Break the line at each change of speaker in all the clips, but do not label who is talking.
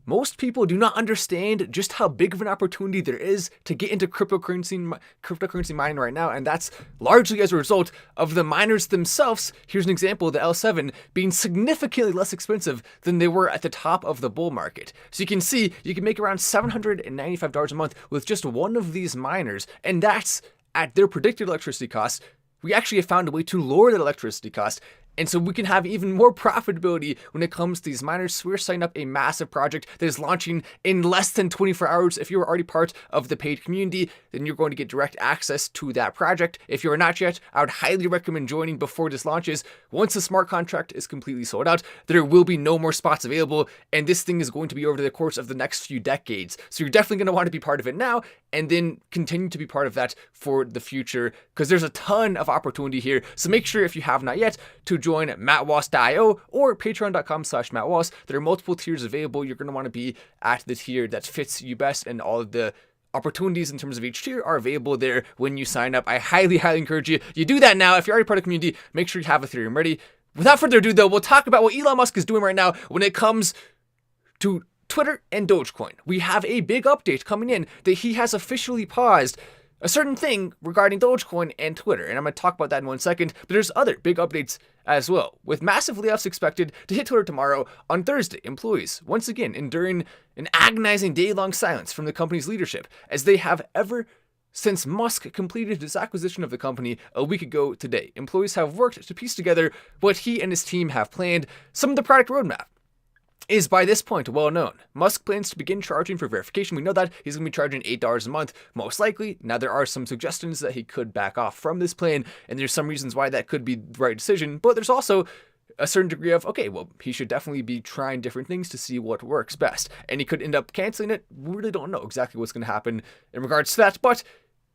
most people do not understand just how big of an opportunity there is to get into cryptocurrency mining right now, and that's largely as a result of the miners themselves. Here's an example of the L7 being significantly less expensive than they were at the top of the bull market. So you can see you can make around $795 a month with just one of these miners, and that's at their predicted electricity costs. We actually have found a way to lower that electricity cost, and so we can have even more profitability when it comes to these miners. So we're setting up a massive project that is launching in less than 24 hours. If you're already part of the paid community, then you're going to get direct access to that project. If you're not yet, I would highly recommend joining before this launches. Once the smart contract is completely sold out, there will be no more spots available, and this thing is going to be over the course of the next few decades. So you're definitely going to want to be part of it now, and then continue to be part of that for the future, because there's a ton of opportunity here. So make sure, if you have not yet, to join mattwallace.io or patreon.com/mattwallace. There are multiple tiers available. You're going to want to be at the tier that fits you best, and all of the opportunities in terms of each tier are available there when you sign up. I highly encourage you do that now. If you're already part of the community, make sure you have Ethereum ready. Without further ado, though, we'll talk about what Elon Musk is doing right now when it comes to Twitter and Dogecoin. We have a big update coming in that he has officially paused a certain thing regarding Dogecoin and Twitter, and I'm going to talk about that in 1 second. But there's other big updates as well, with massive layoffs expected to hit Twitter tomorrow. On Thursday, employees once again enduring an agonizing day-long silence from the company's leadership, as they have ever since Musk completed his acquisition of the company a week ago today. Employees have worked to piece together what he and his team have planned. Some of the product roadmap is by this point well known. Musk plans to begin charging for verification. We know that he's going to be charging $8 a month, most likely. Now, there are some suggestions that he could back off from this plan, and there's some reasons why that could be the right decision, but there's also a certain degree of, okay, well, he should definitely be trying different things to see what works best, and he could end up canceling it. We really don't know exactly what's going to happen in regards to that, but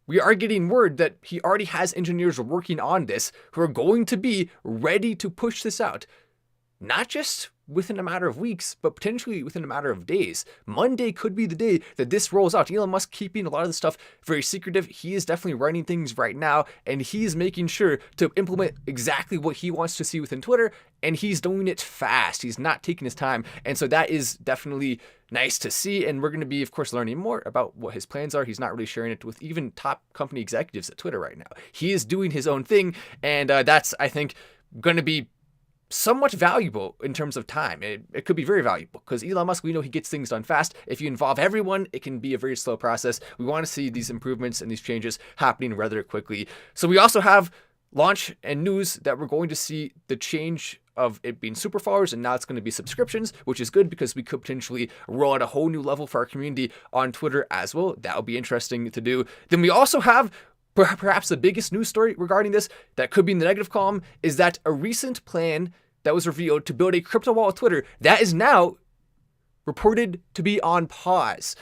we are getting word that he already has engineers working on this who are going to be ready to push this out, not just within a matter of weeks, but potentially within a matter of days. Monday could be the day that this rolls out. Elon Musk keeping a lot of the stuff very secretive. He is definitely running things right now, and he's making sure to implement exactly what he wants to see within Twitter, and he's doing it fast. He's not taking his time, and so that is definitely nice to see, and we're going to be, of course, learning more about what his plans are. He's not really sharing it with even top company executives at Twitter right now. He is doing his own thing, and that's, I think, going to be somewhat valuable in terms of time. It could be very valuable, because Elon Musk, we know he gets things done fast. If you involve everyone, it can be a very slow process. We want to see these improvements and these changes happening rather quickly. So we also have launch and news that we're going to see the change of it being super followers, and now it's going to be subscriptions, which is good because we could potentially roll out a whole new level for our community on Twitter as well. That would be interesting to do. Then we also have perhaps the biggest news story regarding this that could be in the negative column, is that a recent plan that was revealed to build a crypto wallet Twitter that is now reported to be on pause.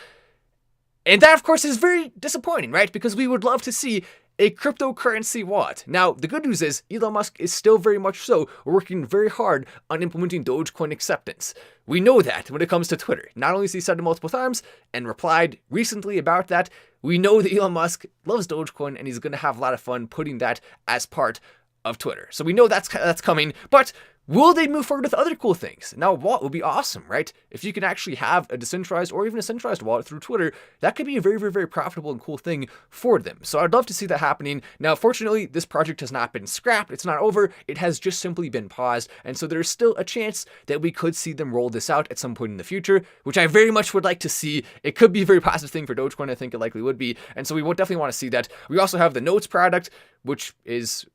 And that, of course, is very disappointing, right? Because we would love to see a cryptocurrency wallet. Now, the good news is Elon Musk is still very much so working very hard on implementing Dogecoin acceptance. We know that when it comes to Twitter. Not only has he said it multiple times and replied recently about that, we know that Elon Musk loves Dogecoin, and he's going to have a lot of fun putting that as part of Twitter. So we know that's coming, but will they move forward with other cool things? Now, a wallet would be awesome, right? If you can actually have a decentralized or even a centralized wallet through Twitter, that could be a very, very, very profitable and cool thing for them. So I'd love to see that happening. Now, fortunately, this project has not been scrapped. It's not over. It has just simply been paused. And so there's still a chance that we could see them roll this out at some point in the future, which I very much would like to see. It could be a very positive thing for Dogecoin. I think it likely would be. And so we would definitely want to see that. We also have the Notes product, which is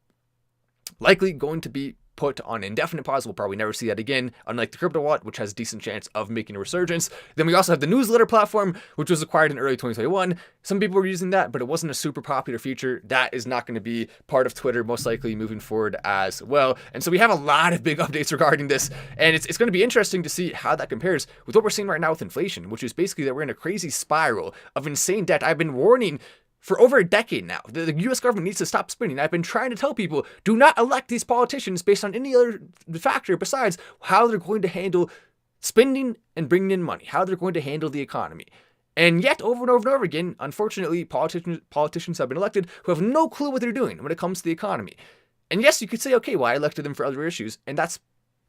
likely going to be put on indefinite pause. We'll probably never see that again, unlike the crypto wallet, which has a decent chance of making a resurgence. Then we also have the newsletter platform, which was acquired in early 2021. Some people were using that, but it wasn't a super popular feature. That is not going to be part of Twitter, most likely moving forward as well. And so we have a lot of big updates regarding this, and it's going to be interesting to see how that compares with what we're seeing right now with inflation, which is basically that we're in a crazy spiral of insane debt. I've been warning for over a decade now, the U.S. government needs to stop spending. I've been trying to tell people, do not elect these politicians based on any other factor besides how they're going to handle spending and bringing in money, how they're going to handle the economy. And yet, over and over and over again, unfortunately, politicians have been elected who have no clue what they're doing when it comes to the economy. And yes, you could say, okay, well, I elected them for other issues, and that's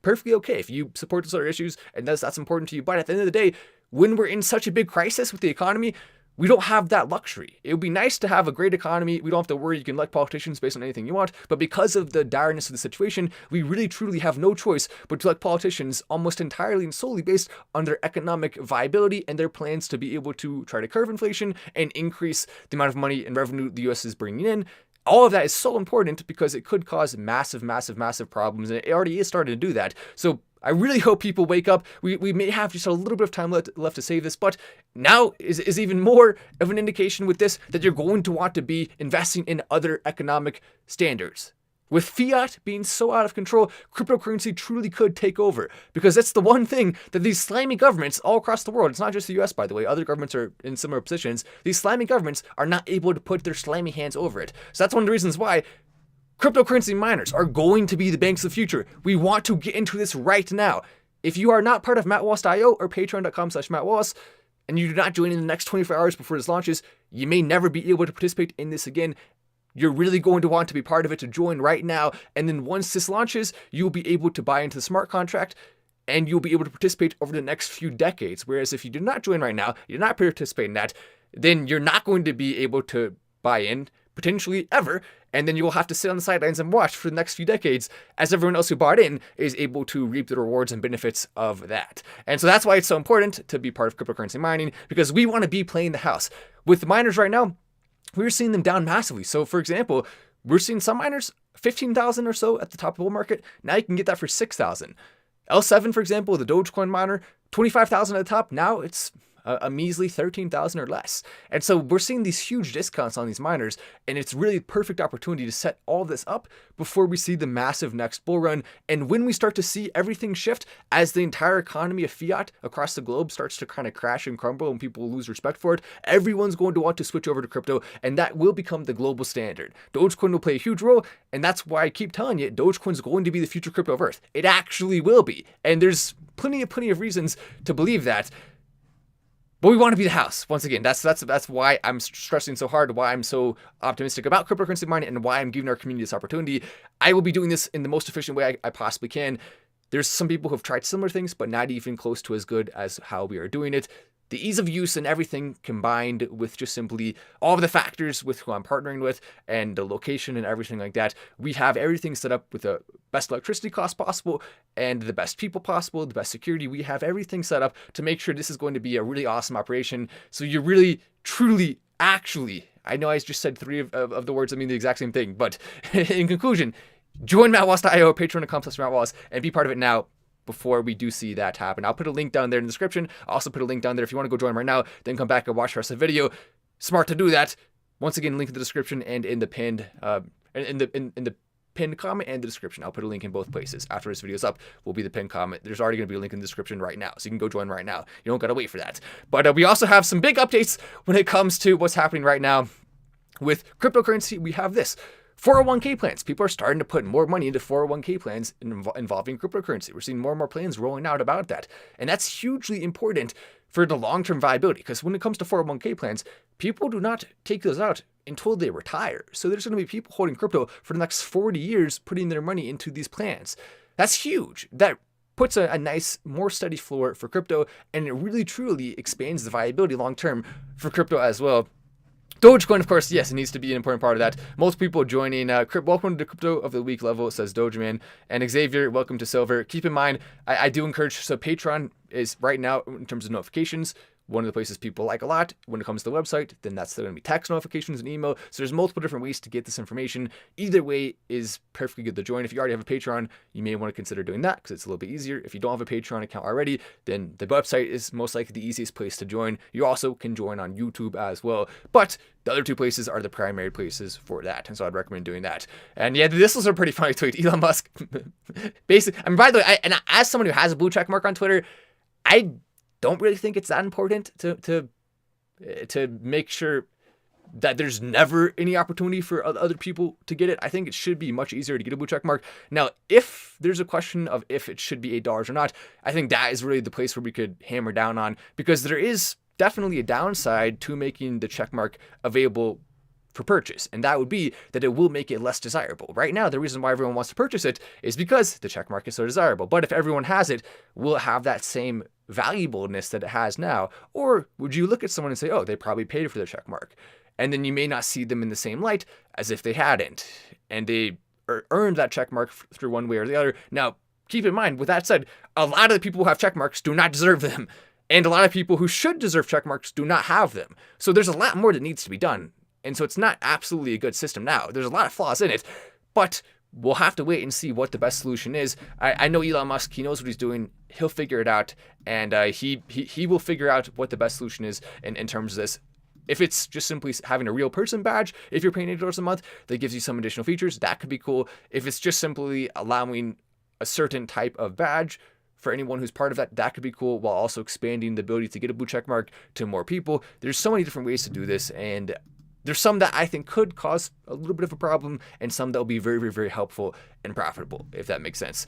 perfectly okay if you support those other issues and that's important to you. But at the end of the day, when we're in such a big crisis with the economy, we don't have that luxury. It would be nice to have a great economy. We don't have to worry. You can elect politicians based on anything you want. But because of the direness of the situation, we really truly have no choice but to elect politicians almost entirely and solely based on their economic viability and their plans to be able to try to curb inflation and increase the amount of money and revenue the US is bringing in. All of that is so important because it could cause massive, massive, massive problems. And it already is starting to do that. So I really hope people wake up. We may have just a little bit of time left to save this, but now is even more of an indication with this that you're going to want to be investing in other economic standards. With fiat being so out of control, cryptocurrency truly could take over, because that's the one thing that these slimy governments all across the world, it's not just the US, by the way, other governments are in similar positions, these slimy governments are not able to put their slimy hands over it. So that's one of the reasons why cryptocurrency miners are going to be the banks of the future. We want to get into this right now. If you are not part of mattwallace.io or patreon.com/mattwallace, and you do not join in the next 24 hours before this launches, you may never be able to participate in this again. You're really going to want to be part of it to join right now. And then once this launches, you'll be able to buy into the smart contract and you'll be able to participate over the next few decades. Whereas if you do not join right now, you're not participating in that, then you're not going to be able to buy in potentially ever. And then you will have to sit on the sidelines and watch for the next few decades as everyone else who bought in is able to reap the rewards and benefits of that. And so that's why it's so important to be part of cryptocurrency mining, because we want to be playing the house. With the miners right now, we're seeing them down massively. So for example, we're seeing some miners 15,000 or so at the top of the bull market. Now you can get that for 6,000. L7, for example, the Dogecoin miner, 25,000 at the top. Now it's a measly 13,000 or less. And so we're seeing these huge discounts on these miners, and it's really a perfect opportunity to set all this up before we see the massive next bull run. And when we start to see everything shift, as the entire economy of fiat across the globe starts to kind of crash and crumble and people lose respect for it, everyone's going to want to switch over to crypto, and that will become the global standard. Dogecoin will play a huge role, and that's why I keep telling you, Dogecoin is going to be the future crypto of Earth. It actually will be. And there's plenty of reasons to believe that. But we want to be the house. Once again, that's why I'm stressing so hard, why I'm so optimistic about cryptocurrency mining, and why I'm giving our community this opportunity. I will be doing this in the most efficient way I possibly can. There's some people who have tried similar things, but not even close to as good as how we are doing it. The ease of use and everything combined with just simply all of the factors with who I'm partnering with and the location and everything like that, we have everything set up with the best electricity cost possible and the best people possible, the best security. We have everything set up to make sure this is going to be a really awesome operation. So you're really, truly, actually, I know I just said three of the words that mean the exact same thing, but in conclusion, join mattwallace.io, patreon.com/mattwallace, and be part of it now, before we do see that happen. I'll put a link down there in the description. I'll also put a link down there if you want to go join right now, then come back and watch the rest of the video. Smart to do that. Once again, link in the description and in the pinned in the pinned comment and the description. I'll put a link in both places. After this video is up, will be the pinned comment. There's already going to be a link in the description right now, so you can go join right now. You don't got to wait for that. But we also have some big updates when it comes to what's happening right now with cryptocurrency. We have this. 401k plans. People are starting to put more money into 401k plans involving cryptocurrency. We're seeing more and more plans rolling out about that. And that's hugely important for the long-term viability, because when it comes to 401k plans, people do not take those out until they retire. So there's going to be people holding crypto for the next 40 years, putting their money into these plans. That's huge. That puts a nice, more steady floor for crypto, and it really, truly expands the viability long-term for crypto as well. Dogecoin, of course, yes, it needs to be an important part of that. Most people joining, welcome to the Crypto of the Week level, says Dogeman. And Xavier, welcome to Silver. Keep in mind, I do encourage, so Patreon is right now, in terms of notifications, one of the places people like a lot. When it comes to the website, then that's going to be text notifications and email. So there's multiple different ways to get this information. Either way is perfectly good to join. If you already have a Patreon, you may want to consider doing that because it's a little bit easier. If you don't have a Patreon account already, then the website is most likely the easiest place to join. You also can join on YouTube as well. But the other two places are the primary places for that. And so I'd recommend doing that. And yeah, this was a pretty funny tweet. Elon Musk, basically, I mean, by the way, and as someone who has a blue check mark on Twitter, I don't really think it's that important to make sure that there's never any opportunity for other people to get it. I think it should be much easier to get a blue check mark. Now, if there's a question of if it should be $8 or not, I think that is really the place where we could hammer down on, because there is definitely a downside to making the check mark available for purchase, and that would be that it will make it less desirable. Right now, the reason why everyone wants to purchase it is because the check mark is so desirable. But if everyone has it, will it have that same valuableness that it has now? Or would you look at someone and say, oh, they probably paid for the check mark, and then you may not see them in the same light as if they hadn't, and they earned that check mark through one way or the other. Now, keep in mind, with that said, a lot of the people who have check marks do not deserve them, and a lot of people who should deserve check marks do not have them. So there's a lot more that needs to be done. And so it's not absolutely a good system now. There's a lot of flaws in it, but we'll have to wait and see what the best solution is. I know Elon Musk, he knows what he's doing. He'll figure it out, and he will figure out what the best solution is in terms of this. If it's just simply having a real person badge, if you're paying $8 a month, that gives you some additional features, that could be cool. If it's just simply allowing a certain type of badge for anyone who's part of that, that could be cool, while also expanding the ability to get a blue check mark to more people. There's so many different ways to do this, and there's some that I think could cause a little bit of a problem, and some that will be very, very, very helpful and profitable, if that makes sense.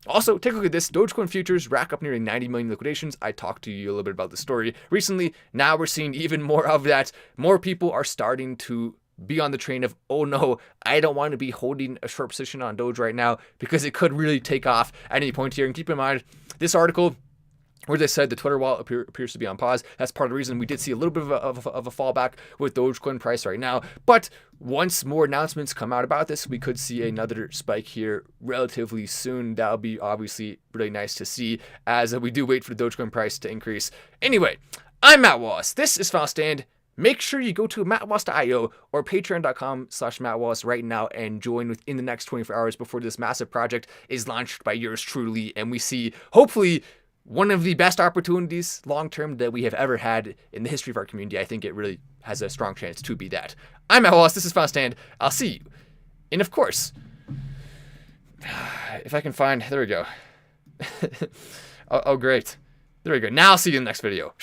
Also, take a look at this. Dogecoin futures rack up nearly 90 million liquidations. I talked to you a little bit about the story recently. Now we're seeing even more of that. More people are starting to be on the train of, oh no, I don't want to be holding a short position on Doge right now, because it could really take off at any point here. And keep in mind, this article, where they said the Twitter wallet appears to be on pause. That's part of the reason we did see a little bit of a fallback with Dogecoin price right now. But once more announcements come out about this, we could see another spike here relatively soon. That'll be obviously really nice to see as we do wait for the Dogecoin price to increase. Anyway, I'm Matt Wallace. This is Final Stand. Make sure you go to mattwallace.io or patreon.com/mattwallace right now and join within the next 24 hours before this massive project is launched by yours truly, and we see, hopefully, one of the best opportunities long-term that we have ever had in the history of our community. I think it really has a strong chance to be that. I'm Matt Wallace. This is Final Stand. I'll see you. And of course, if I can find, there we go. Oh, great. There we go. Now I'll see you in the next video.